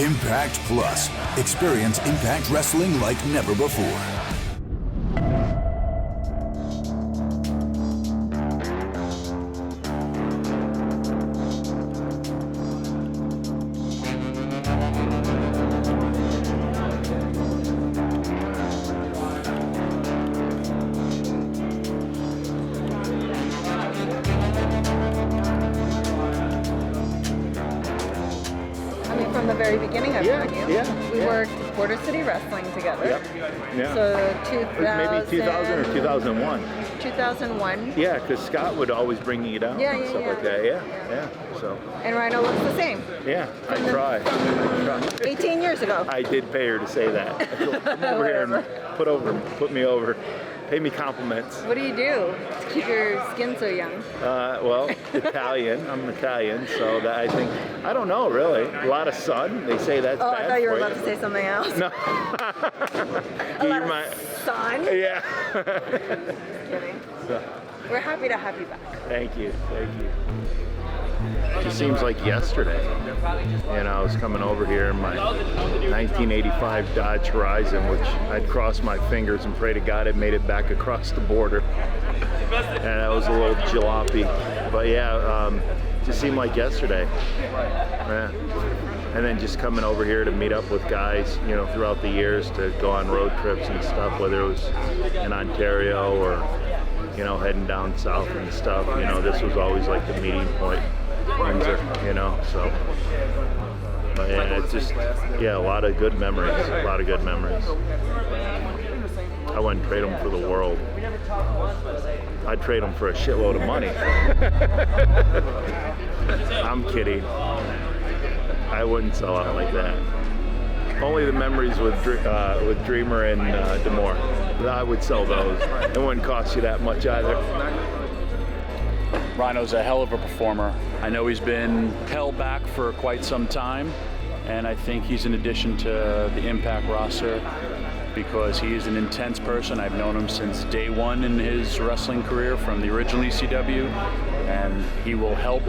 Impact Plus. Experience Impact Wrestling like never before. From the very beginning, I've known you. Yeah. We worked Border City Wrestling together. Yeah. So 2000, maybe 2000 or 2001. 2001. Yeah, because Scott would always bring you down and stuff like that. Yeah. So. And Rhino looks the same. Yeah, I try. 18 years ago. I did pay her to say that. Come over here and put me over. Pay me compliments. What do you do to keep your skin so young? Well, Italian. I'm Italian, so that I don't know really. A lot of sun. They say that's bad. I thought you were about to say something else. No. A lot of sun? Yeah. Just kidding. So. We're happy to have you back. Thank you. It seems like yesterday. I was coming over here in my 1985 Dodge Horizon, which I'd crossed my fingers and pray to God it made it back across the border. And that was a little jalopy. But just seemed like yesterday. Yeah. And then just coming over here to meet up with guys, throughout the years to go on road trips and stuff, whether it was in Ontario or, heading down south and stuff. This was always like the meeting point. So. But yeah, it's just, a lot of good memories. I wouldn't trade them for the world. I'd trade them for a shitload of money. I'm kidding. I wouldn't sell out like that. Only the memories with Dreamer and D'Amore. I would sell those. It wouldn't cost you that much either. Rhino's a hell of a performer. I know he's been held back for quite some time, and I think he's an addition to the Impact roster because he is an intense person. I've known him since day one in his wrestling career from the original ECW, and he will help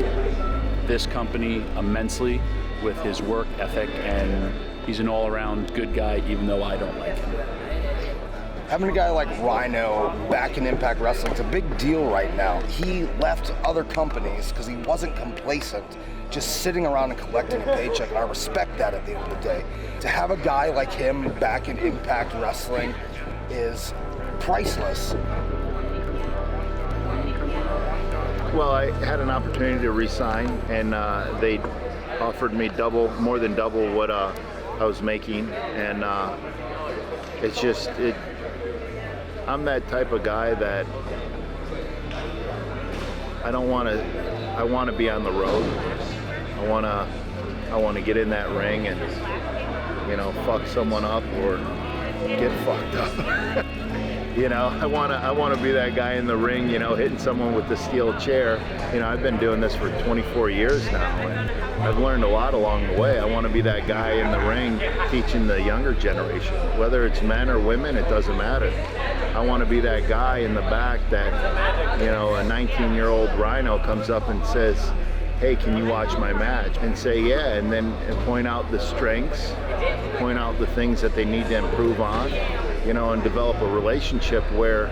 this company immensely with his work ethic, and he's an all-around good guy, even though I don't like him. Having a guy like Rhino back in Impact Wrestling is a big deal right now. He left other companies because he wasn't complacent, just sitting around and collecting a paycheck, and I respect that at the end of the day. To have a guy like him back in Impact Wrestling is priceless. Well, I had an opportunity to resign, and they offered me more than double what I was making, and I'm that type of guy that I want to be on the road. I want to get in that ring and, fuck someone up or get fucked up. I want to be that guy in the ring, hitting someone with the steel chair. I've been doing this for 24 years now, and I've learned a lot along the way. I want to be that guy in the ring teaching the younger generation, whether it's men or women, it doesn't matter. I want to be that guy in the back that, a 19-year-old Rhino comes up and says, hey, can you watch my match? And say, yeah, and then point out the strengths, point out the things that they need to improve on, and develop a relationship where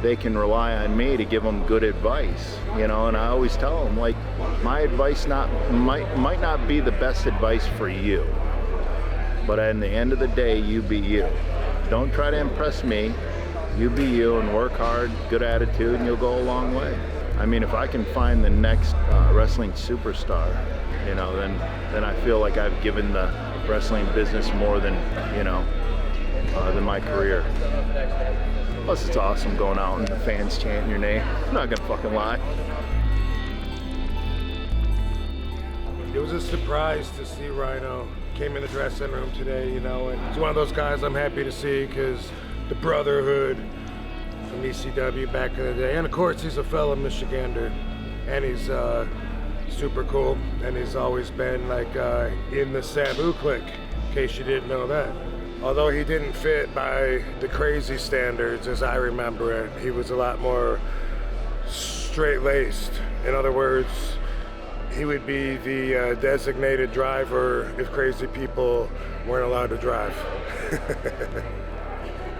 they can rely on me to give them good advice, and I always tell them, like, my advice might not be the best advice for you, but at the end of the day, you be you. Don't try to impress me. You be you and work hard, good attitude, and you'll go a long way. I mean, if I can find the next wrestling superstar, then I feel like I've given the wrestling business more than my career. Plus, it's awesome going out and the fans chanting your name. I'm not gonna fucking lie. It was a surprise to see Rhino. Came in the dressing room today, and he's one of those guys I'm happy to see because the brotherhood from ECW back in the day. And of course, he's a fellow Michigander, and he's super cool, and he's always been like in the Sabu clique, in case you didn't know that. Although he didn't fit by the crazy standards as I remember it, he was a lot more straight-laced. In other words, He would be the designated driver if crazy people weren't allowed to drive.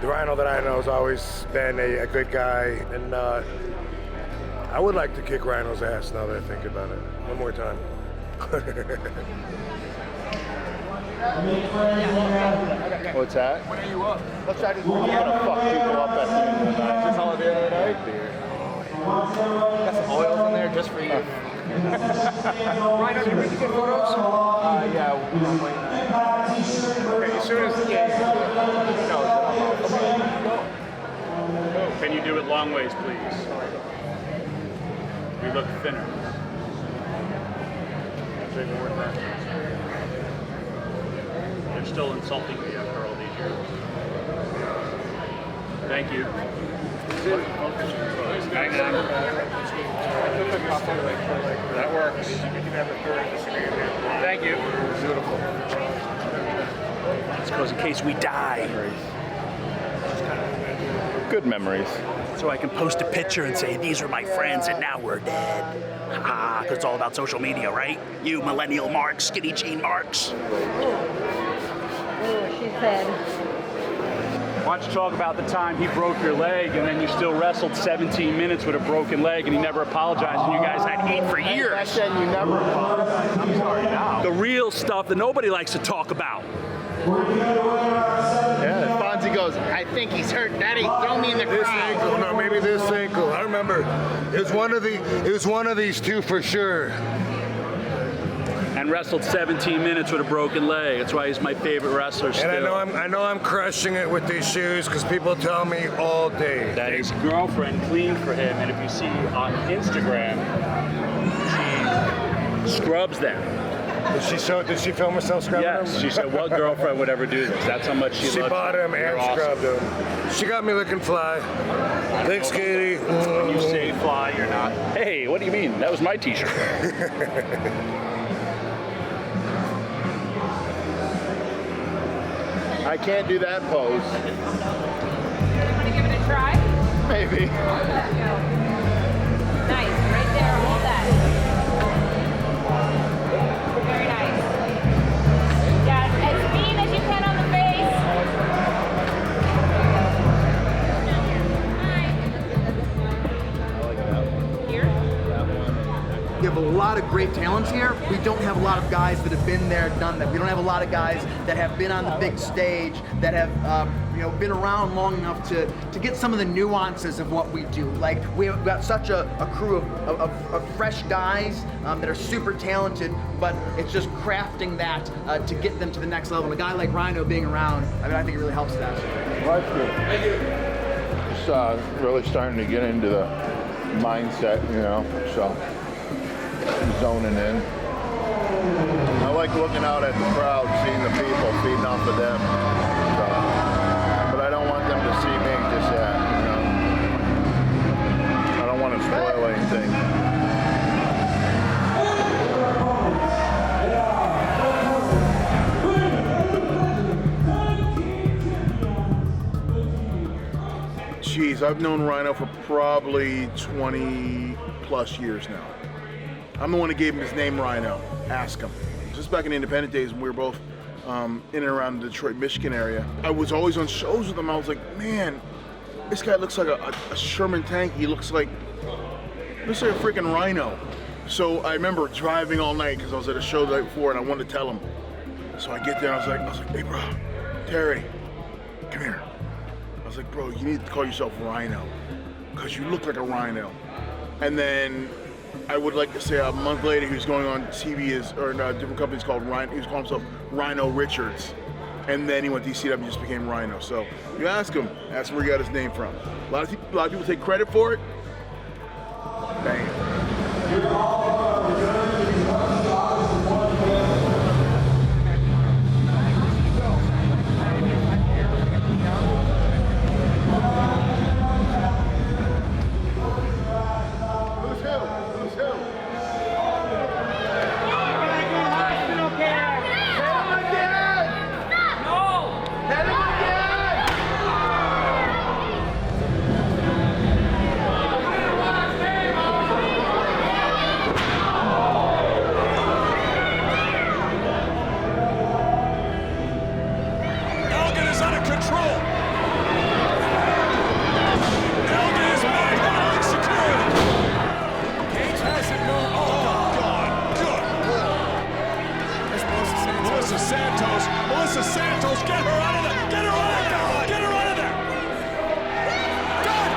The Rhino that I know has always been a good guy, and I would like to kick Rhino's ass now that I think about it. One more time. What's that? When are you up? Let's try to gonna fuck people up at the end of the night. Is this all the other night? Got some oils in there just for you. Rhino, do you really get photos? Yeah, we're waiting. Okay, as soon as Can you do it long ways, please? We look thinner. They're still insulting me after all these years. Thank you. Hang on. That works. Thank you. Beautiful. It's because in case we die. Good memories. So I can post a picture and say, these are my friends and now we're dead. Ah, because it's all about social media, right? You millennial marks, skinny jean marks. Ooh, she said. Why don't you talk about the time he broke your leg and then you still wrestled 17 minutes with a broken leg and he never apologized and you guys had heat for years. Back then you never apologized. I'm sorry now. The real stuff that nobody likes to talk about. Yeah, Fonzie goes, I think he's hurt. Daddy, throw me in the this crowd. ankle, no, maybe this ankle. I remember it was one of these two for sure. And wrestled 17 minutes with a broken leg. That's why he's my favorite wrestler still. And I know I'm crushing it with these shoes because people tell me all day. That his girlfriend cleaned for him, and if you see on Instagram, she scrubs them. Did she film herself scrubbing Yes, them? she said, what girlfriend would ever do this? That's how much she loves bought them You're and awesome. scrubbed them. She got me looking fly. Thanks, Katie. When you say fly, you're not. Hey, what do you mean? That was my t-shirt. I can't do that pose. Want to give it a try? Maybe. Nice, right there, hold that. Very nice. Yeah, as mean as you can on the face. Here? We have a lot of great talents here. We don't have a lot of guys that have been there, done that. We don't have a lot of guys that have been on the big stage, that have been around long enough to get some of the nuances of what we do. Like we've got such a crew of fresh guys that are super talented, but it's just crafting that to get them to the next level. And a guy like Rhino being around, I think it really helps that. That's good. Just really starting to get into the mindset, so zoning in. I like looking out at the crowd, seeing the people, feeding off of them. So, but I don't want them to see me just yet, I don't want to spoil anything. Jeez, I've known Rhino for probably 20 plus years now. I'm the one who gave him his name, Rhino. Ask him. Just back in the independent days when we were both in and around the Detroit, Michigan area, I was always on shows with him. I was like, man, this guy looks like a Sherman tank. He looks like a freaking Rhino. So I remember driving all night because I was at a show the night before and I wanted to tell him. So I get there and I was like, hey bro, Terry, come here. I was like, bro, you need to call yourself Rhino because you look like a rhino. And then I would like to say a month later he was going on TV in a different companies called Rhino. He was calling himself Rhino Richards. And then he went to ECW and just became Rhino. So you ask him where he got his name from. A lot of people take credit for it. Bang. Melissa Santos. Melissa Santos, get her out of there! Get her out of there! Get her out of there! Doug!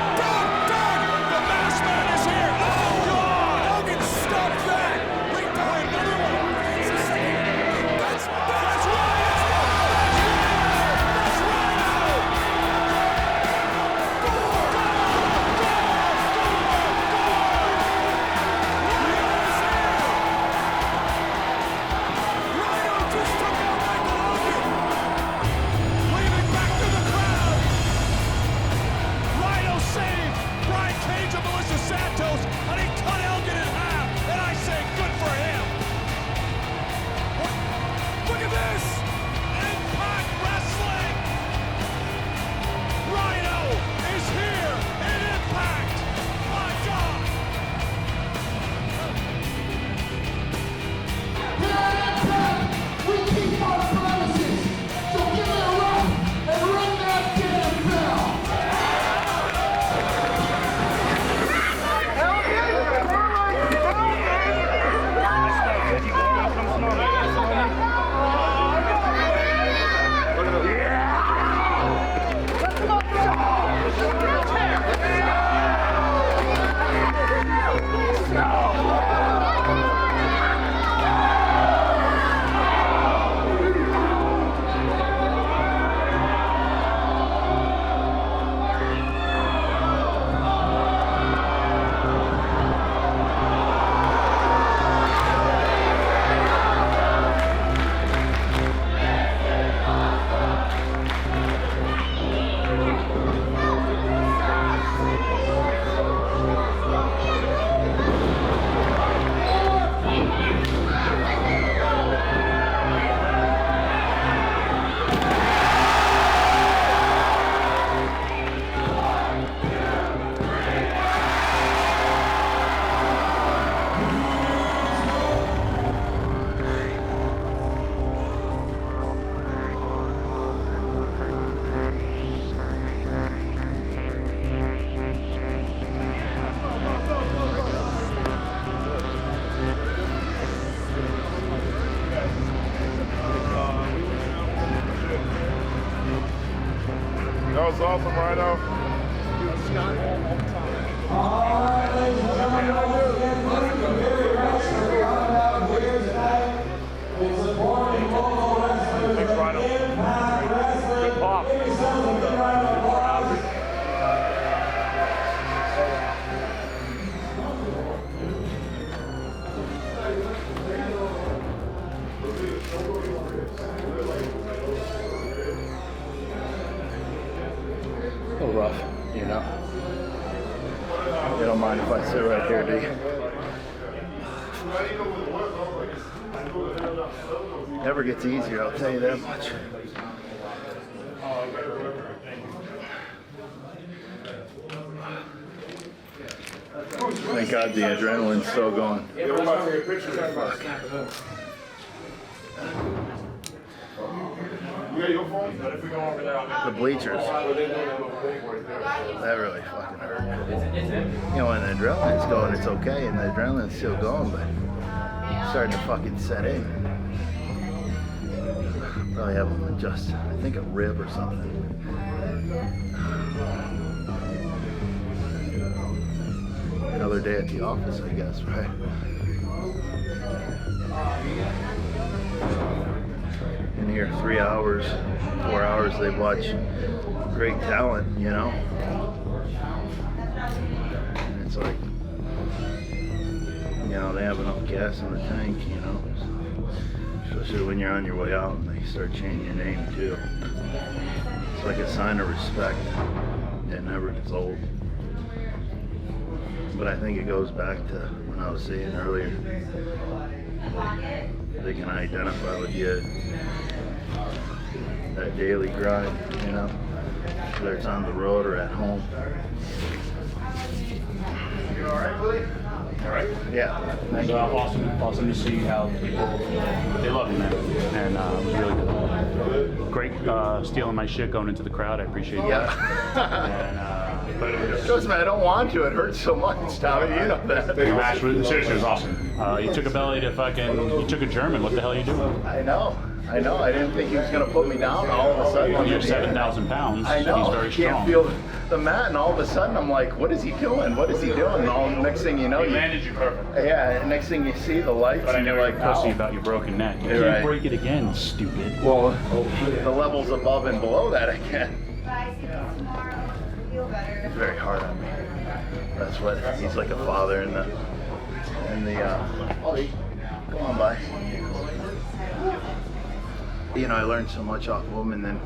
The masked man is here! Oh, God! Hogan, stop that! Wait, another one! That's Rhino! That's Rhino! Rhino just took out Michael Hogan! Waving back to the crowd! Rhino saved Brian Cage and Melissa Santos, and he cut Elgin in half, and I say good for him! Look at this! Impact Wrestling! Rhino is here in Impact! My God! We keep our promises, so give it a run and ring that damn bell. That was awesome, Rhino. Thanks, Rhino. Good pop. A little rough, you know. You don't mind if I sit right here, do you? Never gets easier, I'll tell you that much. Thank God the adrenaline's still going. Fuck. The bleachers. That really fucking hurt. You know, when the adrenaline's going, it's okay, and the adrenaline's still going, but it's starting to fucking set in. Probably have them adjust, I think, a rib or something. Another day at the office, I guess, right? In here 3 hours, 4 hours, they watch great talent, you know? And it's like, you know, they have enough gas in the tank, you know? Especially when you're on your way out and they start changing your name too. It's like a sign of respect. It never gets old. But I think it goes back to when I was saying earlier, they can identify with you, that daily grind, you know, whether it's on the road or at home. You all right, Willie? All right? Yeah. It was awesome to see how people, they love you, man. And it was really good. Great stealing my shit going into the crowd. I appreciate that. And, but it was, Trust me, I don't want to. It hurts so much, Tommy. You know that. the match was, seriously, it was awesome. You took a belly to fucking, you took a German. What the hell are you doing? I know. I know. I didn't think he was going to put me down. All of a sudden, When you're 7,000 pounds, I know. he's very strong. Can't feel the mat, and all of a sudden, I'm like, what is he doing? What is he doing? And all next thing you know, He landed you perfect. Yeah. And next thing you see the lights, But I and know you're you're like, pussy ow. about your broken neck. You You're can't right. break it again, stupid. Well, the levels above and below that, I can. He's very hard on me. That's what he's like, a father in the Ollie, come on by. You know, I learned so much off of him, and then,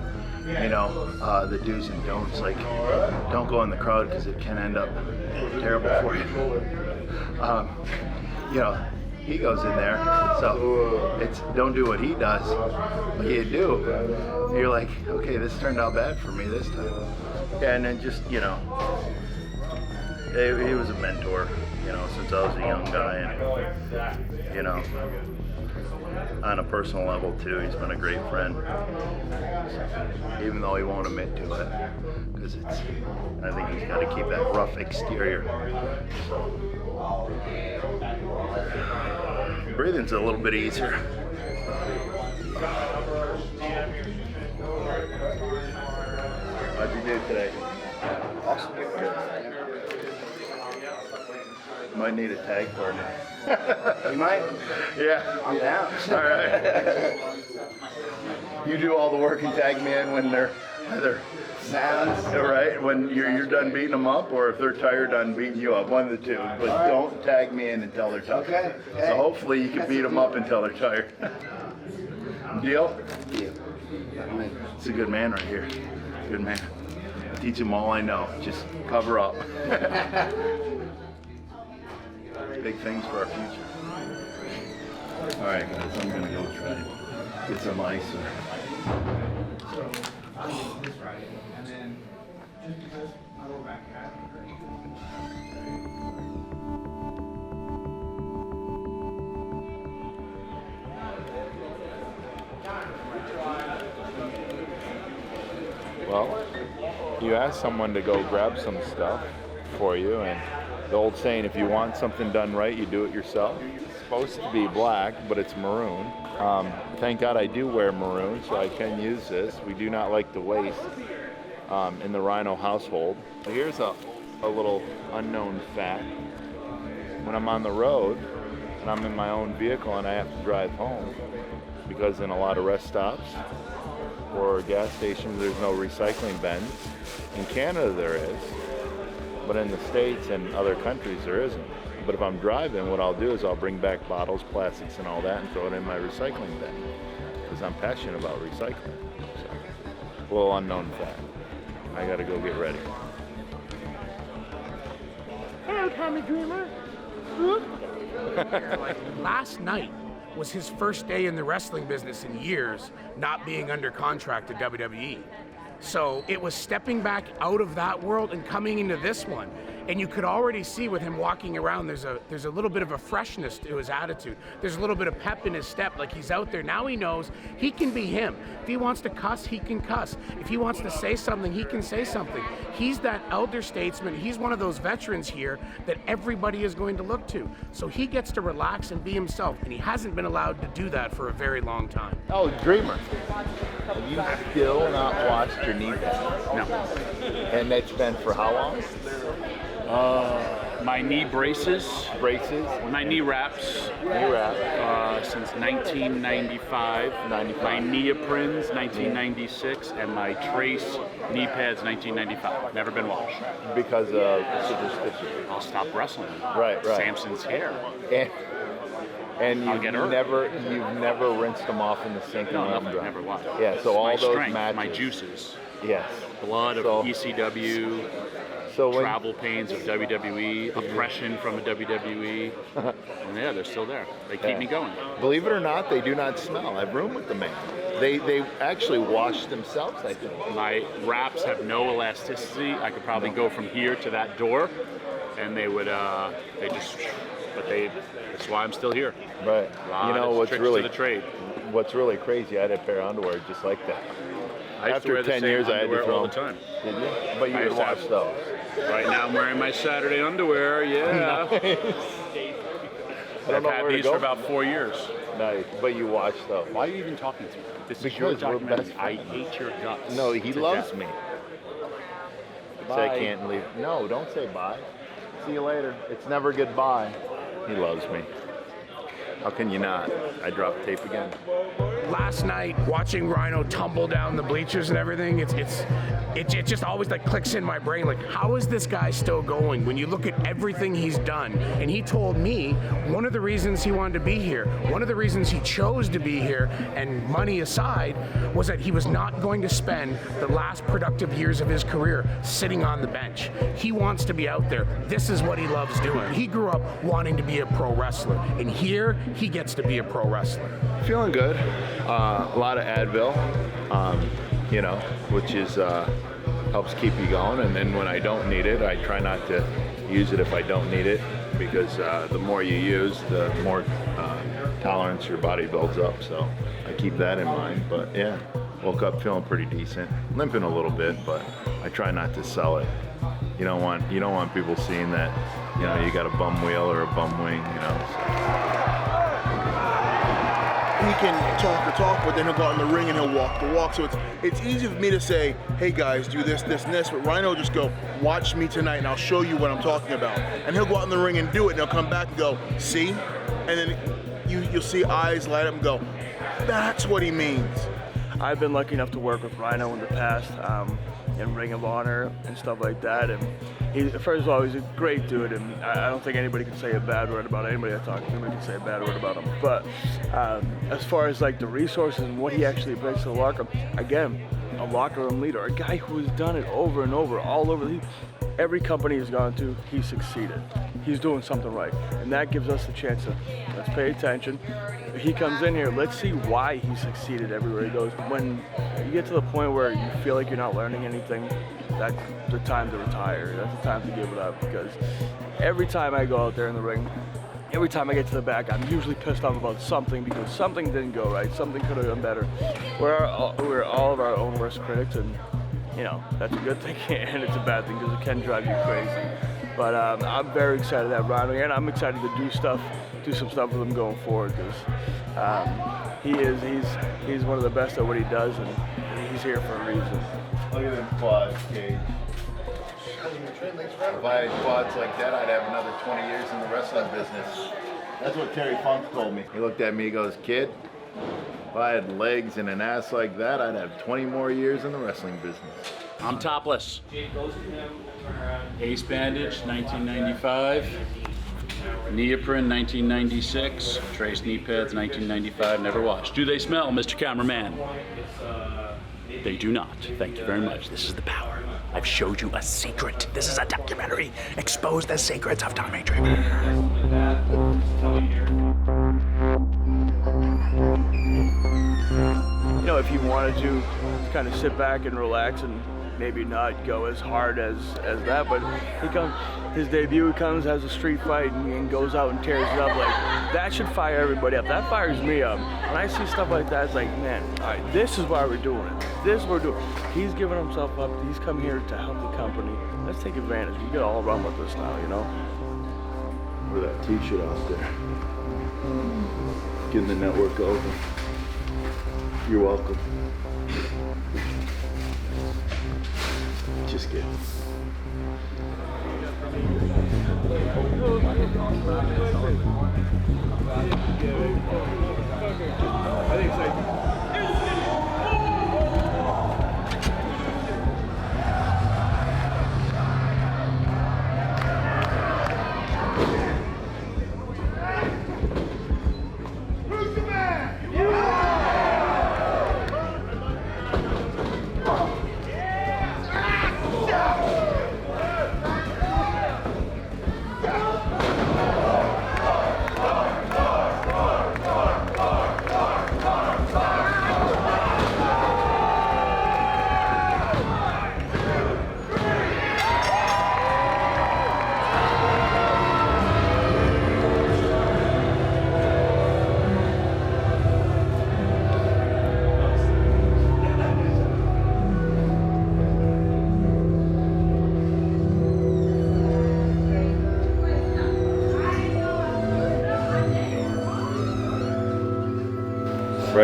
you know, the do's and don'ts, like, don't go in the crowd because it can end up terrible for you. You know, he goes in there, so it's don't do what he does. What you do, you're like, okay, this turned out bad for me this time. Yeah, and then just, you know, he was a mentor, you know, since I was a young guy, and, you know, on a personal level too, he's been a great friend, even though he won't admit to it, because I think he's got to keep that rough exterior. Breathing's a little bit easier. How'd you do today? Awesome. Might need a tag partner. You might? Yeah. I'm down. All right. You do all the work and tag me in when they're either Sounds. all right, when you're done beating them up, or if they're tired done beating you up, one of the two. But don't tag me in until they're tired. Okay. So hopefully you can beat them up until they're tired. Deal? Yeah. It's a good man right here. Good man. Teach him all I know. Just cover up. Big things for our future. All right, guys, I'm gonna go try get some ice. Well, you ask someone to go grab some stuff for you, and the old saying, if you want something done right, you do it yourself. It's supposed to be black, but it's maroon. Thank God I do wear maroon, so I can use this. We do not like the waste in the Rhino household. Here's a little unknown fact. When I'm on the road and I'm in my own vehicle and I have to drive home, because in a lot of rest stops or gas stations there's no recycling bins. In Canada there is, but in the States and other countries there isn't. But if I'm driving, what I'll do is I'll bring back bottles, plastics and all that and throw it in my recycling bin, because I'm passionate about recycling. So, a little unknown fact. I gotta go get ready. Hello, Tommy Dreamer. Last night was his first day in the wrestling business in years, not being under contract to WWE. So it was stepping back out of that world and coming into this one. And you could already see with him walking around, there's a little bit of a freshness to his attitude. There's a little bit of pep in his step, like he's out there. Now he knows he can be him. If he wants to cuss, he can cuss. If he wants to say something, he can say something. He's that elder statesman. He's one of those veterans here that everybody is going to look to. So he gets to relax and be himself, and he hasn't been allowed to do that for a very long time. Oh, Dreamer, have you still not washed your knee pads? No. And that's been for how long? My knee braces, my knee wraps, since 1995, my neoprins 1996, and my trace knee pads 1995. Never been washed. Because of superstition. I'll stop wrestling. Right. Samson's hair. And I'll you've get hurt. never rinsed them off in the sink No, and let nothing, them dry. never washed. Yeah, so all my those strength, matches. my juices. Yes. Blood of ECW. So travel pains of WWE, oppression from the WWE, and yeah, they're still there. They keep me going. Believe it or not, they do not smell. I've roomed with the man. They actually wash themselves, I think. My wraps have no elasticity. I could probably go from here to that door, and they would, that's why I'm still here. Right. You know what's really to the trade. What's really crazy? I had a pair of underwear just like that. I used to wear After the 10 same years, I had to underwear throw all the them. time. Did you? But you would wash those. Right now, I'm wearing my Saturday underwear. Yeah. Nice. I've had these for about 4 years. Nice. But you watch though. Why are you even talking to me? This is your Because we're documentary. best I friends. hate your guts. No, he to loves death. me. Bye. Say I can't leave. No, don't say bye. See you later. It's never goodbye. He loves me. How can you not? I dropped tape again. Last night, watching Rhino tumble down the bleachers and everything, it just always like clicks in my brain. Like, how is this guy still going? When you look at everything he's done, and he told me one of the reasons he wanted to be here, one of the reasons he chose to be here, and money aside, was that he was not going to spend the last productive years of his career sitting on the bench. He wants to be out there. This is what he loves doing. He grew up wanting to be a pro wrestler, and here he gets to be a pro wrestler. Feeling good. A lot of Advil, you know, which is helps keep you going. And then when I don't need it, I try not to use it if I don't need it, because the more you use, the more tolerance your body builds up. So I keep that in mind. But yeah, woke up feeling pretty decent, limping a little bit, but I try not to sell it. You don't want people seeing that, you know, you got a bum wheel or a bum wing, you know. So. He can talk, but then he'll go out in the ring and he'll walk the walk. So it's easy for me to say, hey guys, do this, this, and this. But Rhino will just go, watch me tonight and I'll show you what I'm talking about. And he'll go out in the ring and do it, and he'll come back and go, see? And then you'll see eyes light up and go, that's what he means. I've been lucky enough to work with Rhino in the past, in Ring of Honor and stuff like that. And first of all, he's a great dude, and I don't think anybody can say a bad word about anybody I talk to. Nobody can say a bad word about him. But as far as like the resources and what he actually brings to the locker room, again, a locker room leader, a guy who has done it over and over, all over. Every company he's gone to, he succeeded. He's doing something right, and that gives us the chance to let's pay attention. He comes in here, let's see why he succeeded everywhere he goes. When you get to the point where you feel like you're not learning anything, that's the time to retire. That's the time to give it up, because every time I go out there in the ring, every time I get to the back, I'm usually pissed off about something because something didn't go right, something could have done better. We're all of our own worst critics, and you know, that's a good thing and it's a bad thing because it can drive you crazy. But I'm very excited to have Rhino here, and I'm excited to do some stuff with him going forward, because he's one of the best at what he does, and he's here for a reason. Look at them quads, Cage. If I had quads like that, I'd have another 20 years in the wrestling business. That's what Terry Funk told me. He looked at me, he goes, kid, if I had legs and an ass like that, I'd have 20 more years in the wrestling business. I'm topless. Ace bandage, 1995. Neoprene, 1996. Trace knee pads, 1995. Never washed. Do they smell, Mr. Cameraman? They do not. Thank you very much. This is the power. I've showed you a secret. This is a documentary. Expose the secrets of Tommy Dreamer. You know, if he wanted to kind of sit back and relax and maybe not go as hard as that, but his debut comes as a street fight and goes out and tears it up. Like, that should fire everybody up. That fires me up. When I see stuff like that, it's like, man, all right, this is why we're doing it. This is what we're doing. He's giving himself up. He's come here to help the company. Let's take advantage. We got all run with this now, you know? Or that t-shirt out there. Getting the network over. You're welcome. Just kidding. I think so.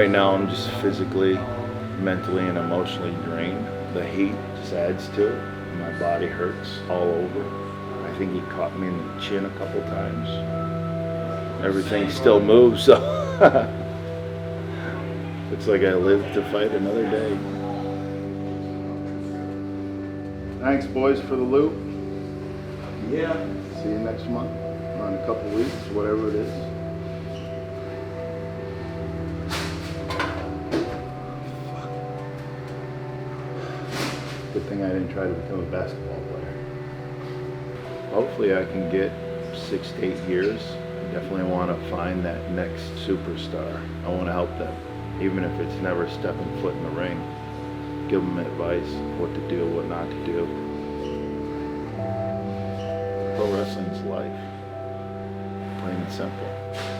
right now I'm just physically, mentally, and emotionally drained. The heat just adds to it. My body hurts all over. I think he caught me in the chin a couple times. Everything still moves, so it's like I live to fight another day. Thanks, boys, for the loop. Yeah. See you next month, or in a couple weeks, whatever it is. Good thing I didn't try to become a basketball player. Hopefully I can get 6 to 8 years. I definitely want to find that next superstar. I want to help them, even if it's never stepping foot in the ring. Give them advice, what to do, what not to do. Pro wrestling's life, plain and simple.